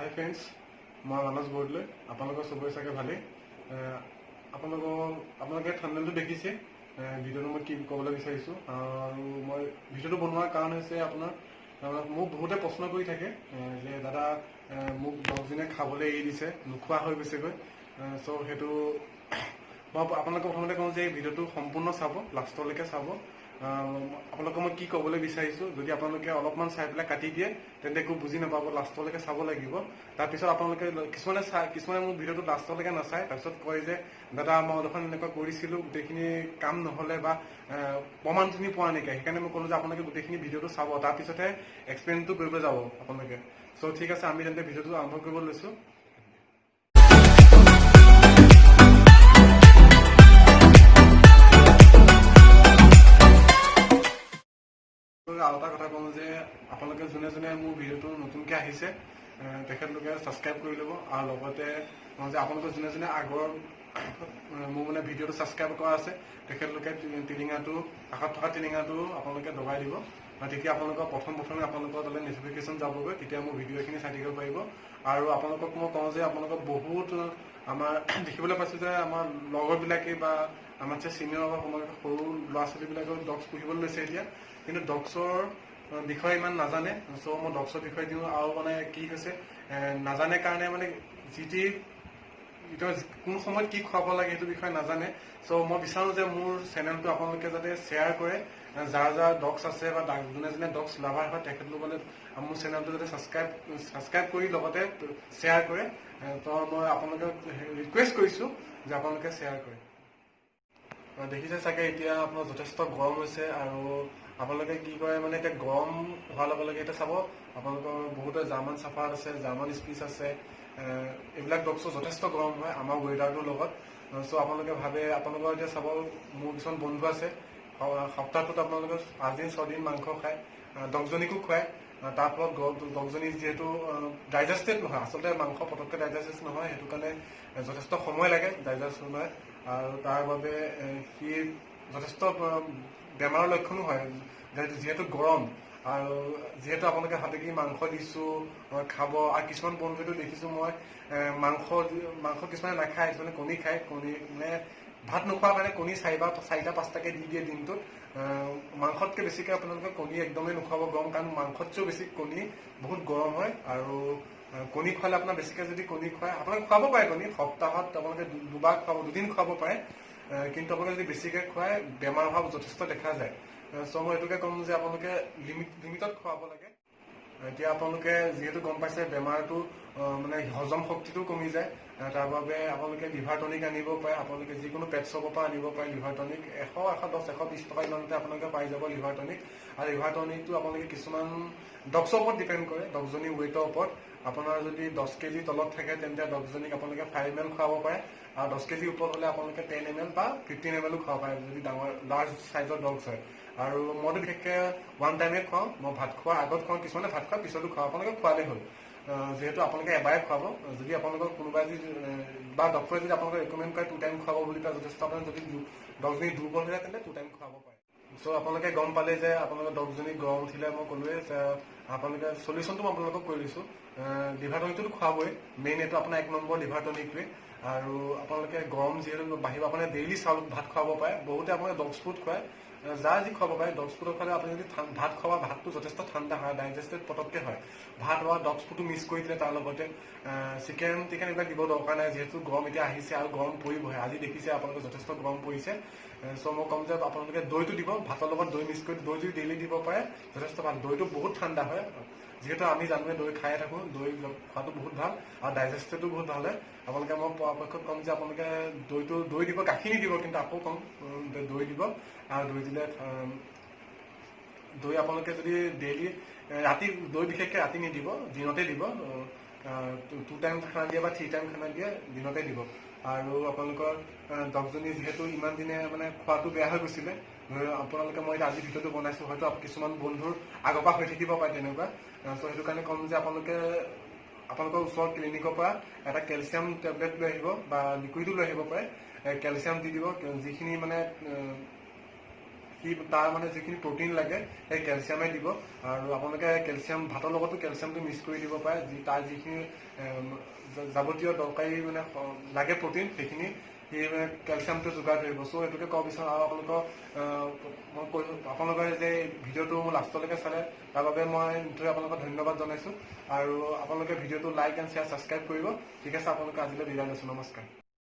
Hi friends, মই মানস বৰদলৈ আপোনালোকৰ সবৰে চাগে ভালে আপোনালোকে থাম্বনেলটো দেখিছে ভিডিঅ'টো মই কি ক'বলৈ বিচাৰিছো আৰু মই ভিডিঅ'টো বনোৱাৰ কাৰণ হৈছে আপোনাৰ মোক বহুতে প্ৰশ্ন কৰি থাকে যে দাদা মোক দহজনে খাবলৈ এৰি দিছে নোখোৱা হৈ গৈছেগৈ সো হেতু মই আপোনালোকক প্ৰথমতে কওঁ যে এই ভিডিঅ'টো সম্পূৰ্ণ চাব লাষ্টলৈকে চাব আপোনালোকক মই কি ক'বলৈ বিচাৰিছো যদি আপোনালোকে অলপমান চাই পেলাই কাটি দিয়ে তেন্তে একো বুজি নাপাব লাষ্টলৈকে চাব লাগিব তাৰপিছত আপোনালোকে কিছুমানে মোৰ ভিডিঅ'টো লাষ্টলৈকে নাচায় তাৰপিছত কয় যে দাদা মই অলপমান এনেকুৱা কৰিছিলোঁ গোটেইখিনি কাম নহ'লে বা প্ৰমাণখিনি পোৱা নাইকিয়া সেইকাৰণে মই ক'লোঁ যে আপোনালোকে গোটেইখিনি ভিডিঅ'টো চাব তাৰপিছতহে এক্সপ্লেইনটো কৰিবলৈ যাব আপোনালোকে চ' ঠিক আছে আমি তেন্তে ভিডিঅ'টো আৰম্ভ কৰিব লৈছোঁ আৰু এটা কথা কওঁ যে আপোনালোকে যোনে যোনে মোৰ ভিডিঅ'টো নতুনকৈ আহিছে তেখেতলোকে ছাবস্ক্ৰাইব কৰি ল'ব আৰু লগতে যে আপোনালোকে যোনে যোনে আগৰ মোৰ মানে ভিডিঅ'টো ছাবস্ক্ৰাইব কৰা আছে তেখেতলোকে টিলিঙাটো কাষত থকা টিলিঙাটো আপোনালোকে দবাই দিব তেতিয়া আপোনালোকৰ প্ৰথমে আপোনালোকৰ তালৈ নটিফিকেশ্যন যাবগৈ তেতিয়া মোৰ ভিডিঅ'খিনি চাই থাকিব পাৰিব আৰু আপোনালোকক মই কওঁ যে আপোনালোকক বহুত আমাৰ দেখিবলৈ পাইছোঁ যে আমাৰ লগৰবিলাকে বা আমাৰ যে চিনিয়ৰ বা সৰু ল'ৰা ছোৱালীবিলাকেও ডগছ পুহিবলৈ লৈছে এতিয়া কিন্তু ডগছৰ বিষয়ে ইমান নাজানে চ' মই ডগছৰ বিষয়ে দিওঁ আৰু মানে কি হৈছে নাজানে কাৰণে মানে কোন সময়ত কি খুৱাব লাগে সেইটো বিষয়ে নাজানে চ' মই বিচাৰোঁ যে মোৰ চেনেলটো আপোনালোকে যাতে শ্বেয়াৰ কৰে যাৰ ডগছ আছে বা যোনে যোনে ডগছ লাভাৰ হয় তেখেতলোকলৈ মোৰ চেনেলটো যাতে ছাবস্ক্ৰাইব কৰি লগতে শ্বেয়াৰ কৰে তো মই আপোনালোকক ৰিকুৱেষ্ট কৰিছোঁ যে আপোনালোকে শ্বেয়াৰ কৰে দেখিছে চাগে এতিয়া আপোনাৰ যথেষ্ট গৰম হৈছে আৰু আপোনালোকে কি কৰে মানে এতিয়া গৰম হোৱাৰ লগে লগে এতিয়া চাব আপোনালোকৰ বহুতো জাৰ্মান চাফাৰ্ড আছে জাৰ্মান স্পিচ আছে এইবিলাক ডগছৰ যথেষ্ট গৰম হয় আমাৰ ৱেডাৰটোৰ লগত চ' আপোনালোকে ভাবে আপোনালোকৰ এতিয়া চাব মোৰ কিছুমান বন্ধু আছে সপ্তাহটোত আপোনালোকে 5 দিন 6 দিন মাংস খায় ডগজনীকো খুৱায় তাৰ ফলত ডগজনী যিহেতু ডাইজেষ্টেড নহয় আচলতে মাংস পটককৈ ডাইজেষ্ট নহয় সেইটো কাৰণে যথেষ্ট সময় লাগে ডাইজেষ্ট হোৱাত আৰু তাৰ বাবে সি যথেষ্ট বেমাৰৰ লক্ষণো হয় যিহেতু গৰম আৰু যিহেতু আপোনালোকে ভাবে কি মাংস দিছোঁ খাব আৰু কিছুমান বন্ধুটো দেখিছোঁ মই মাংস কিছুমানে নাখায় কিছুমানে কণী খায় কণী মানে ভাত নোখোৱাৰ কাৰণে কণী 4টা 5টাকৈ দি দিয়ে দিনটোত মাংসতকৈ বেছিকৈ আপোনালোকে কণী একদমেই নোখোৱাব গৰম কাৰণ মাংসতকৈও বেছি কণী বহুত গৰম হয় আৰু কণী খুৱালে আপোনাৰ বেছিকৈ যদি কণী খুৱায় আপোনালোকে খুৱাব পাৰে কণী সপ্তাহত আপোনালোকে দুবাৰ খুৱাব 2 দিন খুৱাব পাৰে কিন্তু আপোনালোকে যদি বেছিকৈ খুৱায় বেমাৰ হোৱা যথেষ্ট দেখা যায় চ' মই এইটোকে ক'ম যে আপোনালোকে লিমিটত খুৱাব লাগে এতিয়া আপোনালোকে যিহেতু গম পাইছে বেমাৰটো মানে হজম শক্তিটো কমি যায় তাৰ বাবে আপোনালোকে লিভাৰ টনিক আনিব পাৰে আপোনালোকে যিকোনো পেট শ্বপৰ পৰা আনিব পাৰে লিভাৰ টনিক 110 120 টকা ইমানতে আপোনালোকে পাই যাব লিভাৰ টনিক আৰু লিভাৰ টনিকটো আপোনালোকে কিছুমান ডগছৰ ওপৰত ডিপেণ্ড কৰে ডগজনী ৱেইটৰ ওপৰত আপোনাৰ যদি 10 কেজি তলত থাকে তেন্তে ডগজনীক আপোনালোকে 5 ml খুৱাব পাৰে আৰু 10 কেজি ওপৰত হ'লে আপোনালোকে 10 ml বা 15 ml খুৱাব পাৰে যদি লাৰ্জ চাইজৰ ডগছ হয় আৰু মইতো বিশেষকৈ 1 টাইমে খুৱাওঁ মই ভাত খোৱাৰ আগত খুৱাওঁ কিছুমানে ভাত খোৱাৰ পিছতো খুৱাওঁ আপোনালোকে খোৱালেই হ'ল যিহেতু আপোনালোকে এবাৰে খুৱাব যদি আপোনালোকক কোনোবাই যদি বা ডক্টৰে যদি আপোনালোকে ৰেকমেণ্ড কৰে 2 টাইম খুৱাব বুলি কয় যথেষ্ট আপোনাৰ যদি ডগজনী দুৰ্বল হৈ যায় তেন্তে 2 টাইম খুৱাব পাৰে চ' আপোনালোকে গম পালে যে আপোনালোকৰ ডগজনী গৰম উঠিলে মই ক'লোৱে যে আপোনালোকে চলিউশ্যনটো মই আপোনালোকক কৈ দিছোঁ লিভাৰ টনিকটোতো খুৱাবই মেইন এইটো আপোনাৰ 1 নম্বৰ লিভাৰ টনিকটোৱে আৰু আপোনালোকে গৰম যিহেতু বাঢ়িব আপোনাৰ ডেইলি চাউল ভাত খুৱাব পাৰে বহুতে আপোনালোকে ডগছ ফুড খুৱায় যাৰ যি খুৱাব পাৰে ডগছ ফুডৰ ফালে আপুনি যদি ভাত খোৱা ভাতটো যথেষ্ট ঠাণ্ডা হয় ডাইজেষ্টেড পটককৈ হয় ভাত হোৱা ডগছ ফুডটো মিক্স কৰি দিলে তাৰ লগতে চিকেন এইবিলাক দিব দৰকাৰ নাই যিহেতু গৰম এতিয়া আহিছে আৰু গৰম পৰিবহে আজি দেখিছে আপোনালোকে যথেষ্ট গৰম পৰিছে চ' মই ক'ম যে আপোনালোকে দৈটো দিব ভাতৰ লগত দৈ মিক্স কৰি দৈ যদি ডেইলি দিব পাৰে যথেষ্ট ভাল দৈটো বহুত ঠাণ্ডা হয় যিহেতু আমি জানোৱে দৈ খায়ে থাকোঁ দৈ খোৱাটো বহুত ভাল আৰু ডাইজেষ্টেডো বহুত ভাল হয় আপোনালোকে মই পৰাপক্ষত ক'ম যে আপোনালোকে দৈ দিব গাখীৰ নিদিব কিন্তু আকৌ ক'ম দৈ দিব আৰু দৈ দিলে দৈ আপোনালোকে যদি ডেইলি ৰাতি দৈ বিশেষকৈ ৰাতি নিদিব দিনতে দিব 2 টাইম খানা দিয়ে বা 3 টাইম খানা দিয়ে দিনতে দিব আৰু আপোনালোকৰ ডগজনী যিহেতু ইমান দিনে মানে খোৱাটো বেয়া হৈ গৈছিলে আপোনালোকে মই আজি ভিডিঅ'টো বনাইছোঁ হয়তো কিছুমান বন্ধুৰ আগৰ পৰা হৈ থাকিব পাৰে তেনেকুৱা চ' সেইটো কাৰণে ক'ম যে আপোনালোকৰ ওচৰৰ ক্লিনিকৰ পৰা এটা কেলচিয়াম টেবলেট লৈ আহিব বা লিকুইডো লৈ আহিব পাৰে কেলচিয়াম দি দিব যিখিনি মানে সি সি তাৰ মানে যিখিনি প্ৰটিন লাগে সেই কেলছিয়ামে দিব আৰু আপোনালোকে কেলছিয়াম ভাতৰ লগতো কেলছিয়ামটো মিক্স কৰি দিব পাৰে তাৰ যিখিনি যাৱতীয় দৰকাৰী মানে লাগে প্ৰটিন সেইখিনি সি মানে কেলছিয়ামটো যোগাৰ ধৰিব চ' এইটোকে ক'ব বিচাৰোঁ আৰু আপোনালোকৰ যে ভিডিঅ'টো লাষ্টলৈকে চালে তাৰ বাবে মই নিশ্চয় আপোনালোকক ধন্যবাদ জনাইছোঁ আৰু আপোনালোকে ভিডিঅ'টো লাইক এণ্ড শ্বেয়াৰ ছাবস্ক্ৰাইব কৰিব ঠিক আছে আপোনালোকে আজিলৈ বিদায় লৈছোঁ নমস্কাৰ